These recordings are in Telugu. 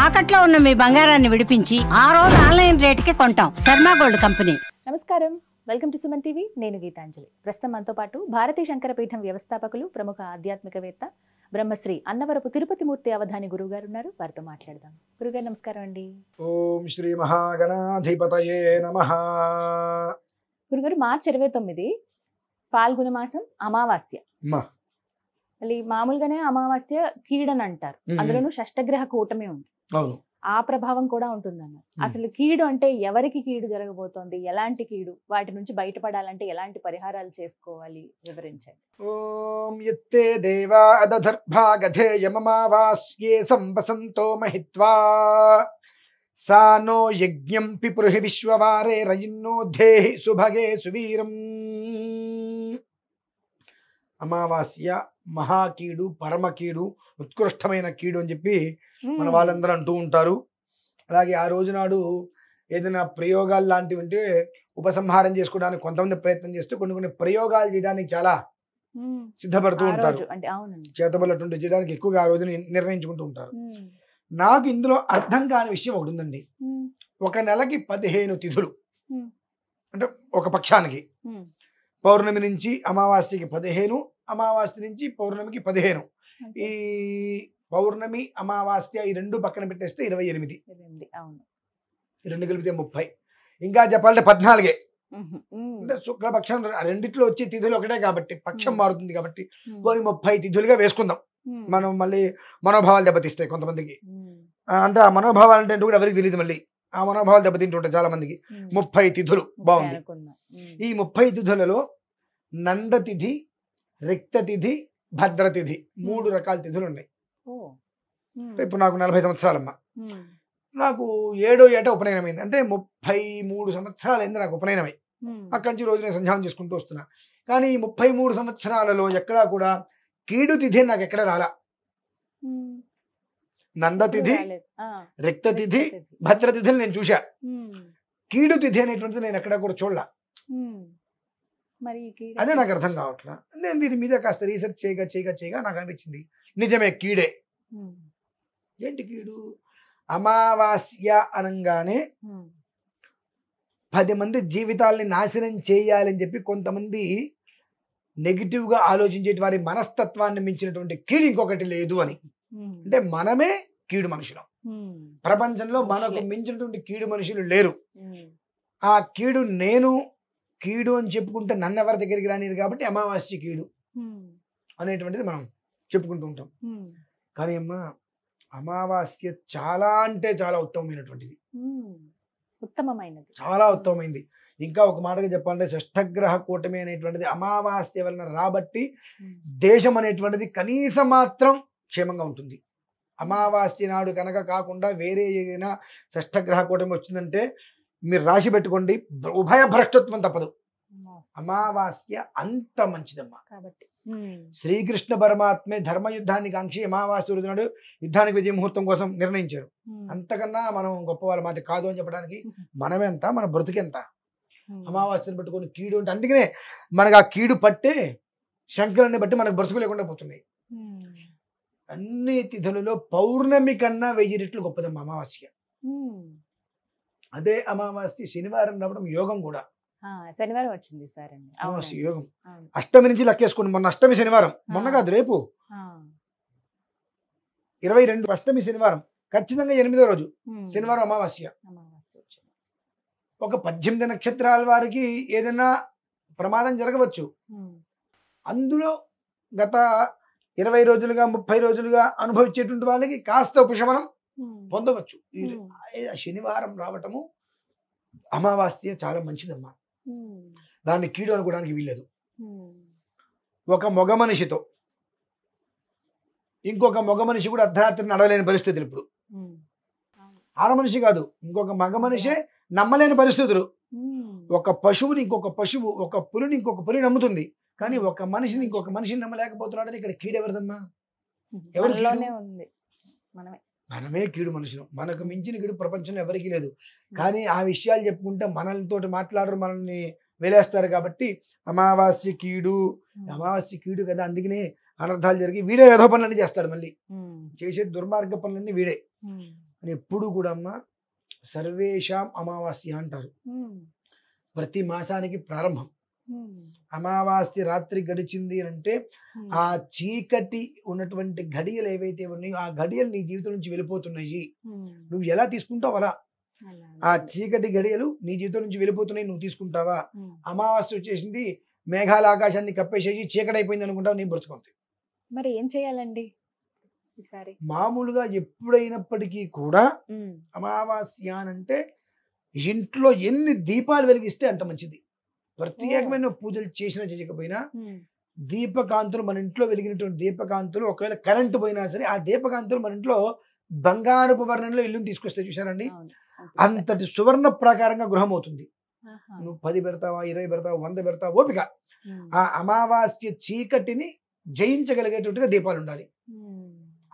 తాకట్లో ఉన్న మీ బంగారాన్ని విడిపించి ఆ రోజు ఆన్లైన్ రేటుకి కొంటాం. Sharma gold company. నమస్కారం, వెల్కమ్ టు సుమన్ టీవీ. నేను గీతాంజలి. ప్రస్తుతం మనతో పాటు భారతీ శంకర పీఠం వ్యవస్థాపకులు, ప్రముఖ ఆధ్యాత్మికవేత్త, బ్రహ్మశ్రీ అన్నవరపు తిరుపతి మూర్తి అవధాని గురువు గారు ఉన్నారు. వారితో మాట్లాడదాం. గురుగారు నమస్కారం అండి. ఓం శ్రీ మహాగణాధిపతయే నమః. గురుగారు, మార్చి 29 పాల్గొన మాసం అమావాస్య. మళ్ళీ మామూలుగానే అమావాస్య కీడని అంటారు, అందులోనూ షష్టగ్రహ కూటమి ఉంది. అవును, ఆ ప్రభావం కూడా ఉంటుందన్న. అసలు కీడు అంటే ఎవరికి కీడు జరగబోతోంది, ఎలాంటి కీడు, వాటి నుంచి బయటపడాలంటే ఎలాంటి పరిహారాలు చేసుకోవాలి, వివరించండి. ఓం యత్తే దేవా అదధర్భాగధేయమమావాస్యే సంవసంతో మహిత్వా సా నో యజ్ఞం పిపురుహి విశ్వవారే రయిన్నో ధేహి సుభగే సువీరం. అమావాస్య మహాకీడు, పరమకీడు, ఉత్కృష్టమైన కీడు అని చెప్పి మన వాళ్ళందరూ అంటూ ఉంటారు. అలాగే ఆ రోజు నాడు ఏదైనా ప్రయోగాలు లాంటివి ఉంటే ఉపసంహారం చేసుకోవడానికి కొంతమంది ప్రయత్నం చేస్తూ కొన్ని ప్రయోగాలు చేయడానికి చాలా సిద్ధపడుతూ ఉంటారు. చేతబల్లటువంటి చేయడానికి ఎక్కువగా ఆ రోజుని నిర్ణయించుకుంటూ ఉంటారు. నాకు ఇందులో అర్థం కాని విషయం ఒకటి ఉందండి. ఒక నెలకి 15 తిథులు, అంటే ఒక పక్షానికి పౌర్ణమి నుంచి అమావాస్యకి 15, అమావాస్య నుంచి పౌర్ణమికి 15. ఈ పౌర్ణమి అమావాస్య ఈ రెండు పక్కన పెట్టేస్తే 28. ఈ రెండు కలిపితే 30. ఇంకా చెప్పాలంటే 14. అంటే శుక్లపక్షం రెండిట్లో వచ్చే తిథులు ఒకటే కాబట్టి పక్షం మారుతుంది కాబట్టి కొన్ని 30 తిథులుగా వేసుకుందాం. మనం మళ్ళీ మనోభావాలు దెబ్బతీస్తాయి కొంతమందికి. అంటే ఆ మనోభావాలు అంటే కూడా ఎవరికి తెలియదు. మళ్ళీ ఆ మనోభావాలు దెబ్బతింటుంటాయి చాలా మందికి. 30 తిథులు బాగుంది. ఈ 30 తిథులలో నందతిథి, రిక్తతిథి, భద్రతిథి 3 రకాల తిథులు ఉన్నాయి. ఇప్పుడు నాకు 40 సంవత్సరాలమ్మా. నాకు 7వ ఏట ఉపనయనమైంది. అంటే 33 సంవత్సరాలు అయింది నాకు ఉపనయనమై. అక్కడి నుంచి రోజు నేను సంధ్యానం చేసుకుంటూ వస్తున్నా. కానీ ఈ 33 సంవత్సరాలలో ఎక్కడా కూడా కీడు తిథి నాకు ఎక్కడ రాలా. నందతిథి, రిక్తతిథి, భద్రతిథిని నేను చూసా. కీడు తిథి అనేటువంటిది నేను ఎక్కడా కూడా చూడలా. అదే నాకు అర్థం కావట్లా. నేను దీని మీద కాస్త రీసెర్చ్ చేయగా నాకు అనిపించింది నిజమే కీడే. ఏంటి కీడు? అమావాస్య అనగానే 10 మంది జీవితాలని నాశనం చేయాలని చెప్పి కొంతమంది నెగిటివ్గా ఆలోచించే వారి మనస్తత్వాన్ని మించినటువంటి కీడు ఇంకొకటి లేదు అని. అంటే మనమే కీడు మనుషులం. ప్రపంచంలో మనకు మించినటువంటి కీడు మనుషులు లేరు. ఆ కీడు నేను కీడు అని చెప్పుకుంటే నన్ను ఎవరి దగ్గరికి రానిది కాబట్టి అమావాస్య కీడు అనేటువంటిది మనం చెప్పుకుంటూ ఉంటాం. కానీ అమ్మా, అమావాస్య చాలా అంటే చాలా ఉత్తమమైనటువంటిది, చాలా ఉత్తమమైంది. ఇంకా ఒక మాటగా చెప్పాలంటే షష్ఠగ్రహ కూటమి అనేటువంటిది అమావాస్య వలన రాబట్టి దేశం అనేటువంటిది కనీసం మాత్రం క్షేమంగా ఉంటుంది. అమావాస్య నాడు కనుక కాకుండా వేరే ఏదైనా షష్ఠగ్రహ కూటమి వచ్చిందంటే మీరు రాసి పెట్టుకోండి, ఉభయ భ్రష్టత్వం తప్పదు. అమావాస్య అంత మంచిదమ్మా. కాబట్టి శ్రీకృష్ణ పరమాత్మే ధర్మయుద్ధాన్ని కాంక్షి అమావాస్య రోజు నాడు యుద్ధానికి విజయ ముహూర్తం కోసం నిర్ణయించాడు. అంతకన్నా మనం గొప్పవాళ్ళ మాట కాదు అని చెప్పడానికి మనమెంత, మన బ్రతుకెంత. అమావాస్యను పట్టుకొని కీడు అంటే అందుకనే మనకు ఆ కీడు పట్టే శంకరుని బట్టి మనకు బ్రతుకు లేకుండా పోతున్నాయి. అన్ని తిథులలో పౌర్ణమి కన్నా 1000 రెట్లు గొప్పదమ్మా అమావాస్య. అదే అమావాస్య శనివారం రావడం యోగం కూడా. శనివారం వచ్చింది సార్. అమావాస్య యోగం. అష్టమి నుంచి లెక్కేసుకోండి. మొన్న అష్టమి శనివారం, మొన్న కాదు రేపు 22 అష్టమి శనివారం, ఖచ్చితంగా 8వ రోజు శనివారం అమావాస్య. ఒక 18 నక్షత్రాల వారికి ఏదైనా ప్రమాదం జరగవచ్చు. అందులో గత 20 రోజులుగా 30 రోజులుగా అనుభవించేటువంటి వాళ్ళకి కాస్త ఉపశమనం పొందవచ్చు. శనివారం రావటము అమావాస్య చాలా మంచిదమ్మా. దాన్ని కీడు అనుకోవడానికి వీల్లేదు. ఒక మగ మనిషితో ఇంకొక మగ మనిషి కూడా అర్ధరాత్రి నడవలేని పరిస్థితులు. ఇప్పుడు ఆడ మనిషి కాదు, ఇంకొక మగ మనిషే నమ్మలేని పరిస్థితులు. ఒక పశువుని ఇంకొక పశువు, ఒక పులిని ఇంకొక పులి నమ్ముతుంది. కానీ ఒక మనిషిని ఇంకొక మనిషిని నమ్మలేకపోతున్నాడని ఇక్కడ కీడు ఎవరిదమ్మా? ఎవరు? మనమే కీడు మనుషులు. మనకు మించిన కీడు ప్రపంచంలో ఎవరికీ లేదు. కానీ ఆ విషయాలు చెప్పుకుంటే మనలతో మాట్లాడరు, మనల్ని వెలేస్తారు. కాబట్టి అమావాస్య కీడు, అమావాస్య కీడు కదా, అందుకనే అనర్థాలు జరిగి వీడే వ్యధ పనులన్నీ చేస్తాడు. మళ్ళీ చేసే దుర్మార్గ పనులన్నీ వీడే. అని ఎప్పుడు కూడా అమ్మ సర్వేషాం అమావాస్య అంటారు. ప్రతి మాసానికి ప్రారంభం. అమావాస్య రాత్రి గడిచింది అంటే ఆ చీకటి ఉన్నటువంటి ఘడియలు ఏవైతే ఉన్నాయో ఆ ఘడియలు నీ జీవితం నుంచి వెళ్ళిపోతున్నాయి. నువ్వు ఎలా తీసుకుంటావు అలా. ఆ చీకటి గడియలు నీ జీవితం నుంచి వెళ్ళిపోతున్నాయి, నువ్వు తీసుకుంటావా? అమావాస్య వచ్చేసింది, మేఘాల ఆకాశాన్ని కప్పేసేసి చీకటి అయిపోయింది అనుకుంటావు, నీ బ్రతుకుంది. మరి ఏం చేయాలండి ఈసారి? మామూలుగా ఎప్పుడైనప్పటికీ కూడా అమావాస్య అంటే ఇంట్లో ఎన్ని దీపాలు వెలిగిస్తే అంత మంచిది. ప్రత్యేకమైన పూజలు చేసినా చేయకపోయినా దీపకాంతులు మన ఇంట్లో వెలిగినటువంటి దీపకాంతులు ఒకవేళ కరెంటు పోయినా సరే ఆ దీపకాంతులు మన ఇంట్లో బంగారపు వర్ణంలో ఇల్లుని తీసుకొస్తే చూసారండి, అంతటి సువర్ణ ప్రకారంగా గృహం అవుతుంది. నువ్వు 10 పెడతావా, 20 పెడతావా, 100 పెడతావా, ఓపిక. ఆ అమావాస్య చీకటిని జయించగలిగేటట్టుగా దీపాలు ఉండాలి.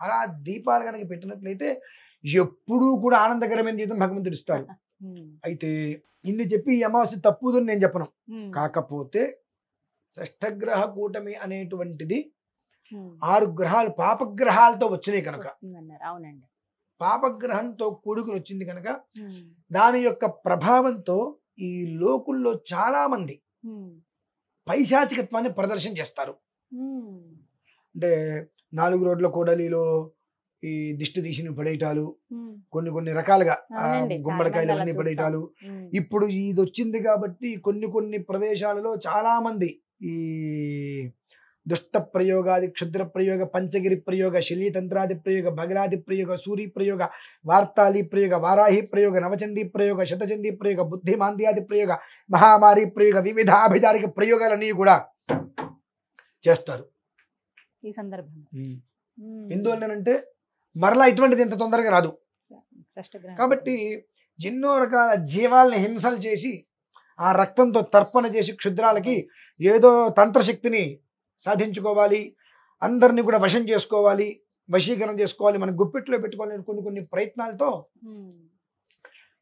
అలా దీపాలు కనుక పెట్టినట్లయితే ఎప్పుడూ కూడా ఆనందకరమైన జీవితం భగవంతుడు ఇస్తాడు. అయితే ఇన్ని చెప్పి ఈ అమావాస్య తప్పుదని నేను చెప్పను. కాకపోతే షష్ఠగ్రహ కూటమి అనేటువంటిది 6 గ్రహాలు పాపగ్రహాలతో వచ్చినాయి కనుక, అవునండి, పాపగ్రహంతో కూడుకుని వచ్చింది కనుక దాని యొక్క ప్రభావంతో ఈ లోకుల్లో చాలా మంది పైశాచికత్వాన్ని ప్రదర్శన చేస్తారు. అంటే 4 రోడ్ల కూడలిలో ఈ దిష్టి తీసిన పడేయటాలు, కొన్ని రకాలుగా గుమ్మడికాయలు అవన్నీ పడేయటాలు. ఇప్పుడు ఇది వచ్చింది కాబట్టి కొన్ని ప్రదేశాలలో చాలా మంది ఈ దుష్ట ప్రయోగాది, క్షుద్ర ప్రయోగ, పంచగిరి ప్రయోగ, శల్యతంత్రాది ప్రయోగ, బగలాది ప్రయోగ, సూరి ప్రయోగ, వార్తాళి ప్రయోగ, వారాహి ప్రయోగ, నవచండీ ప్రయోగ, శతచండీ ప్రయోగ, బుద్ధిమాంద్యాది ప్రయోగ, మహామారి ప్రయోగ, వివిధ అభిచారిక ప్రయోగాలన్నీ కూడా చేస్తారు ఈ సందర్భంగా. ఎందువల్లనంటే మరలా ఇటువంటిది ఇంత తొందరగా రాదు కాబట్టి ఎన్నో రకాల జీవాలని హింసలు చేసి ఆ రక్తంతో తర్పణ చేసి క్షుద్రాలకి ఏదో తంత్రశక్తిని సాధించుకోవాలి, అందరినీ కూడా వశం చేసుకోవాలి, వశీకరణ చేసుకోవాలి, మన గుప్పెట్లో పెట్టుకోవాలని కొన్ని ప్రయత్నాలతో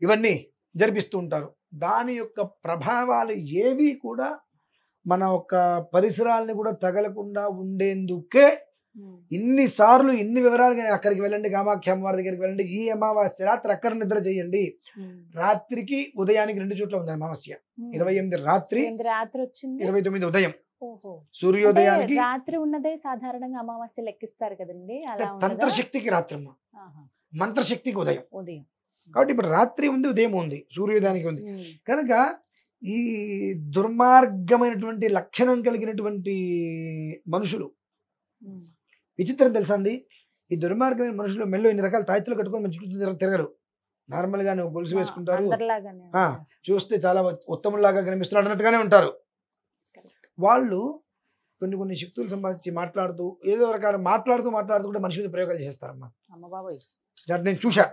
ఇవన్నీ జరిపిస్తూ ఉంటారు. దాని యొక్క ప్రభావాలు ఏవి కూడా మన యొక్క పరిసరాలని కూడా తగలకుండా ఉండేందుకే ఇన్నిసార్లు ఇన్ని వివరాలుగా అక్కడికి వెళ్ళండి, కామాఖ్య అమ్మవారి దగ్గరికి వెళ్ళండి, ఈ అమావాస్య రాత్రి అక్కడ నిద్ర చేయండి. రాత్రికి ఉదయానికి 2 చోట్ల ఉంది అమావాస్య. 28 రాత్రి వచ్చింది, 29 ఉదయం. సూర్యోదయానికి రాత్రి ఉన్నదే సాధారణంగా అమావాస్య లెక్కిస్తారు కదండి. తంత్రశక్తికి రాత్రి, మంత్రశక్తికి ఉదయం. కాబట్టి ఇప్పుడు రాత్రి ఉంది, ఉదయం ఉంది, సూర్యోదయానికి ఉంది కనుక ఈ దుర్మార్గమైనటువంటి లక్షణం కలిగినటువంటి మనుషులు, విచిత్రం తెలుసా అండి, ఈ దుర్మార్గమైన మనుషులు మెల్లో ఇన్ని రకాల తాయితులు కట్టుకొని మంచి చుట్టూ తిరగరు. నార్మల్ గా గొలుసు వేసుకుంటారు, చూస్తే చాలా ఉత్తమంలాగా కనిపిస్తున్నాడు అన్నట్టుగానే ఉంటారు. వాళ్ళు కొన్ని శక్తులు సంపాదించి మాట్లాడుతూ ఏదో రకాల మాట్లాడుతూ కూడా మనిషి మీద ప్రయోగాలు చేస్తారమ్మా. నేను చూసా.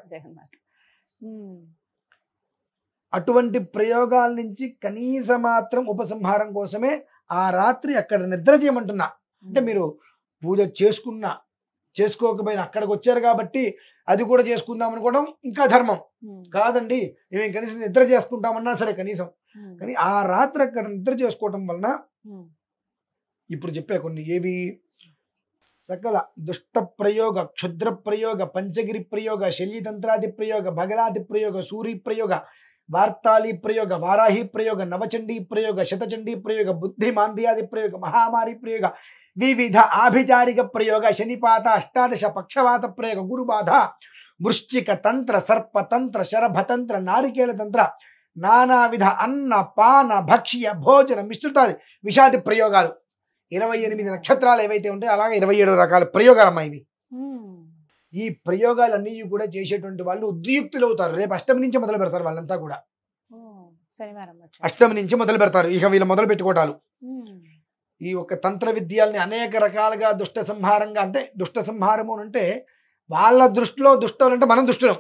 అటువంటి ప్రయోగాల నుంచి కనీస మాత్రం ఉపసంహారం కోసమే ఆ రాత్రి అక్కడ నిద్ర చేయమంటున్నా. అంటే మీరు పూజ చేసుకున్నా చేసుకోకపోయినా అక్కడికి వచ్చారు కాబట్టి అది కూడా చేసుకుందాం అనుకోవడం ఇంకా ధర్మం కాదండి. మేము కనీసం నిద్ర చేసుకుంటామన్నా సరే కనీసం, కానీ ఆ రాత్రి అక్కడ నిద్ర చేసుకోవటం వలన ఇప్పుడు చెప్పే కొన్ని ఏవి సకల దుష్ట ప్రయోగ, క్షుద్ర ప్రయోగ, పంచగిరి ప్రయోగ, శల్యతంత్రాది ప్రయోగ, బగలాది ప్రయోగ, సూరి ప్రయోగ, వార్తాళి ప్రయోగ, వారాహి ప్రయోగ, నవచండీ ప్రయోగ, శతచండీ ప్రయోగ, బుద్ధిమాంద్యాది ప్రయోగ, మహామారి ప్రయోగ, వివిధ ఆభిచారిక ప్రయోగ, శనిపాత, అష్టాదశ పక్షవాత ప్రయోగ, గురుబాధ, వృశ్చిక తంత్ర, సర్పతంత్ర, శరభతంత్ర, నారికేల తంత్ర, నానావిధ అన్న పాన భక్ష్య భోజన మిశ్రితాది విషాది ప్రయోగాలు, 28 నక్షత్రాలు ఏవైతే ఉంటాయో అలాగే 27 రకాల ప్రయోగాలమ్మా ఇవి. ఈ ప్రయోగాలన్నీ కూడా చేసేటువంటి వాళ్ళు ఉద్యుక్తులు అవుతారు. రేపు అష్టమి నుంచి మొదలు పెడతారు వాళ్ళంతా కూడా. అష్టమి నుంచి మొదలు పెడతారు ఇక వీళ్ళు మొదలు పెట్టుకోవటాలు. ఈ యొక్క తంత్ర విద్యల్ని అనేక రకాలుగా దుష్ట సంహారంగా, అంటే దుష్ట సంహారము అంటే వాళ్ళ దృష్టిలో దుష్టులు అంటే మనం దుష్టులం,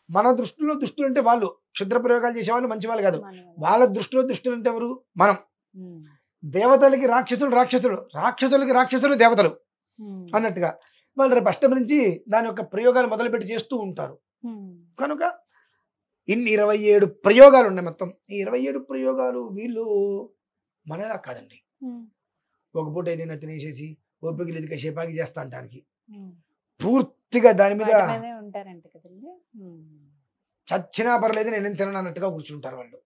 మన దృష్టిలో దుష్టులు అంటే వాళ్ళు క్షుద్ర ప్రయోగాలు చేసేవాళ్ళు మంచి వాళ్ళు కాదు. వాళ్ళ దృష్టిలో దుష్టులు అంటే ఎవరు? మనం. దేవతలకి రాక్షసులు, రాక్షసులకి రాక్షసులు దేవతలు అన్నట్టుగా వాళ్ళు రేపు అష్టమి నుంచి దాని యొక్క ప్రయోగాలు మొదలుపెట్టి చేస్తూ ఉంటారు. కనుక ఇన్ని 27 ప్రయోగాలు ఉన్నాయి మొత్తం. ఈ 27 ప్రయోగాలు వీళ్ళు మనలా కాదండి. ఒక పూట ఏదైనా తినేసేసి ఓపిక లేదు షేపాకి చేస్తా అంటానికి పూర్తి పూర్తిగా దాని మీద వాటి మీదే ఉంటారంట కదండి. చచ్చినా పర్లేదు నేనేం తినను అన్నట్టుగా కూర్చుంటారు వాళ్ళు.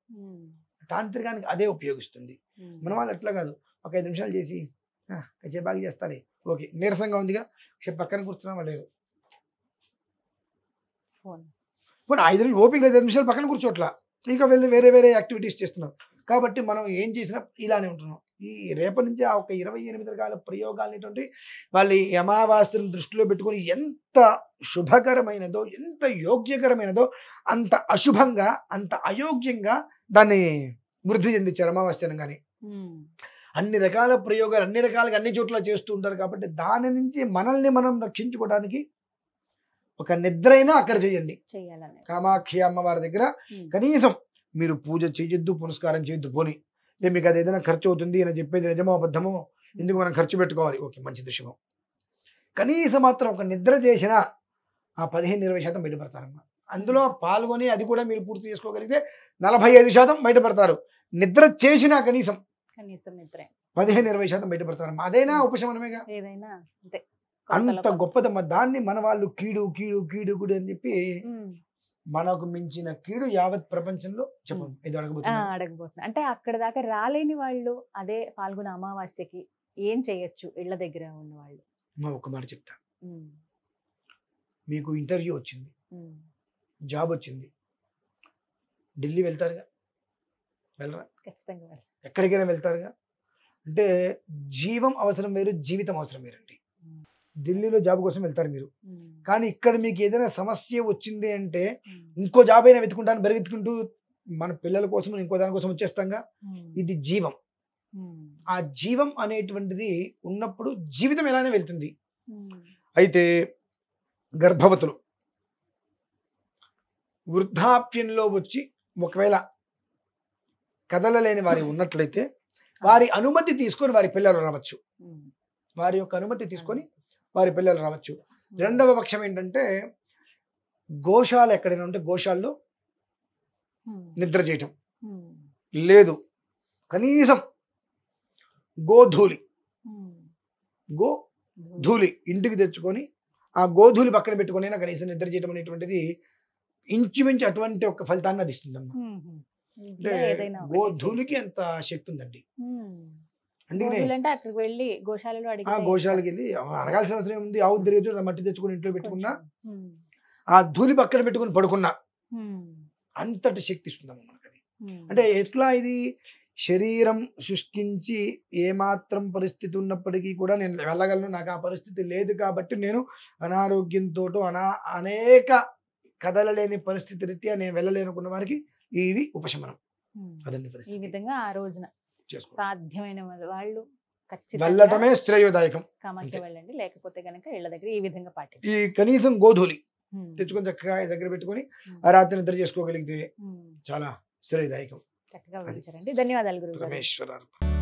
తాంత్రికానికి అదే ఉపయోగిస్తుంది. మన వాళ్ళు అట్లా కాదు, ఒక 5 నిమిషాలు చేసి కాసేపు బాగా చేస్తారే, ఓకే నీరసంగా ఉందిగా కాసేపు పక్కన కూర్చున్నామా లేదు, ఫోన్ పోనీ 5 నిమిషాలు ఓపిక లేదు, 5 నిమిషాలు పక్కన కూర్చోట్లా, ఇంకా వెళ్ళి వేరే వేరే యాక్టివిటీస్ చేస్తున్నాం. కాబట్టి మనం ఏం చేసినా ఇలానే ఉంటున్నాం. ఈ రేపటి నుంచి ఆ ఒక 28 రకాల ప్రయోగాలు అనేటువంటి వాళ్ళు ఈ అమావాస్యను దృష్టిలో పెట్టుకొని ఎంత శుభకరమైనదో, ఎంత యోగ్యకరమైనదో అంత అశుభంగా, అంత అయోగ్యంగా దాన్ని వృద్ధి చెందించారు అమావాస్య అనగానే. అన్ని రకాల ప్రయోగాలు అన్ని రకాలుగా అన్ని చోట్ల చేస్తూ ఉంటారు. కాబట్టి దాని నుంచి మనల్ని మనం రక్షించుకోవడానికి ఒక నిద్ర అయినా అక్కడ చేయండి. కామాక్షి అమ్మవారి దగ్గర కనీసం మీరు పూజ చేయొద్దు, పునస్కారం చేయొద్దు, పోని మీకు అది ఏదైనా ఖర్చు అవుతుంది అని చెప్పేది నిజమో అబద్ధమో, ఎందుకు మనం ఖర్చు పెట్టుకోవాలి, ఓకే మంచిది శుభం. కనీసం మాత్రం ఒక నిద్ర చేసినా ఆ 15-20% బయటపడతారమ్మా. అందులో పాల్గొని అది కూడా మీరు పూర్తి చేసుకోగలిగితే 45% బయటపడతారు. నిద్ర చేసినా కనీసం నిద్ర 15-20% బయటపడతారమ్మా. అదైనా ఉపశమనమేగా, ఏదైనా అంతే. అంత గొప్పదమ్మా. దాన్ని మన వాళ్ళు కీడు కీడు కీడు కీడు అని చెప్పి మనకు మించిన కీడు యావత్ ప్రపంచంలో చెప్పండి. ఇది అడగబోతున్నా అంటే అక్కడ దాకా రాలేని వాళ్ళు అదే పాల్గొన అమావాస్యకి ఏం చేయొచ్చు? ఇళ్ల దగ్గర ఉన్న వాళ్ళు ఒక మాట చెప్తా. మీకు ఇంటర్వ్యూ వచ్చింది, జాబ్ వచ్చింది, ఢిల్లీ వెళ్తారుగా, వెళ్ళరా? ఖచ్చితంగా ఎక్కడికైనా వెళ్తారుగా. అంటే జీవం అవసరం వేరు, జీవితం అవసరం వేరండి. ఢిల్లీలో జాబ్ కోసం వెళ్తారు మీరు, కానీ ఇక్కడ మీకు ఏదైనా సమస్య వచ్చింది అంటే ఇంకో జాబ్ అయినా వెతుకుంటాను పరిగెత్తుకుంటూ మన పిల్లల కోసం ఇంకో దానికోసం వచ్చేస్తాంగా. ఇది జీవం. ఆ జీవం అనేటువంటిది ఉన్నప్పుడు జీవితం ఎలానే వెళ్తుంది. అయితే గర్భవతులు వృద్ధాప్యంలో వచ్చి ఒకవేళ కదలలేని వారి ఉన్నట్లయితే వారి అనుమతి తీసుకొని వారి పిల్లలు రావచ్చు. వారి యొక్క అనుమతి తీసుకొని వారి పిల్లలు రావచ్చు. రెండవ పక్షం ఏంటంటే గోశాల ఎక్కడైనా ఉంటే గోశాలలో నిద్ర చేయటం లేదు, కనీసం గోధూళి ఇంటికి తెచ్చుకొని ఆ గోధూళి పక్కన పెట్టుకొని కనీసం నిద్ర చేయడం అనేటువంటిది ఇంచుమించు అటువంటి ఒక ఫలితాన్ని అది ఇస్తుందమ్మా. అంటే గోధూళికి అంత శక్తి ఉందండి. గోశాలకి వెళ్ళి అడగాల్సిన అవసరం ఉంది. ఆవు తిరిగి మట్టి తెచ్చుకొని ఇంట్లో పెట్టుకున్నా, ఆ ధూళి పక్కన పెట్టుకుని పడుకున్నా అంతటి శక్తి ఇస్తుందమ్మా మనకి. అంటే ఎట్లా ఇది శరీరం శుష్కించి ఏమాత్రం పరిస్థితి ఉన్నప్పటికీ కూడా నేను వెళ్ళగలను, నాకు ఆ పరిస్థితి లేదు కాబట్టి నేను అనారోగ్యంతో అనేక కదలలేని పరిస్థితి రీత్యా నేను వెళ్ళలేనుకున్న వారికి ఇది ఉపశమనం. అదండి పరిస్థితి. ఈ విధంగా ఆ రోజున సాధ్యమైన వాళ్ళు వెళ్ళటమే శ్రేయోదాయకం. కామాఖ్య వెళ్ళండి, లేకపోతే గనక ఇళ్ల దగ్గర ఈ విధంగా పాటించండి. ఈ కనీసం గోధూళి తెచ్చుకొని చక్కగా దగ్గర పెట్టుకొని ఆ రాత్రి నిద్ర చేసుకోగలిగితే చాలా శ్రేయదాయకం. చక్కగా వివరించారండి. ధన్యవాదాలు గురువు గారు.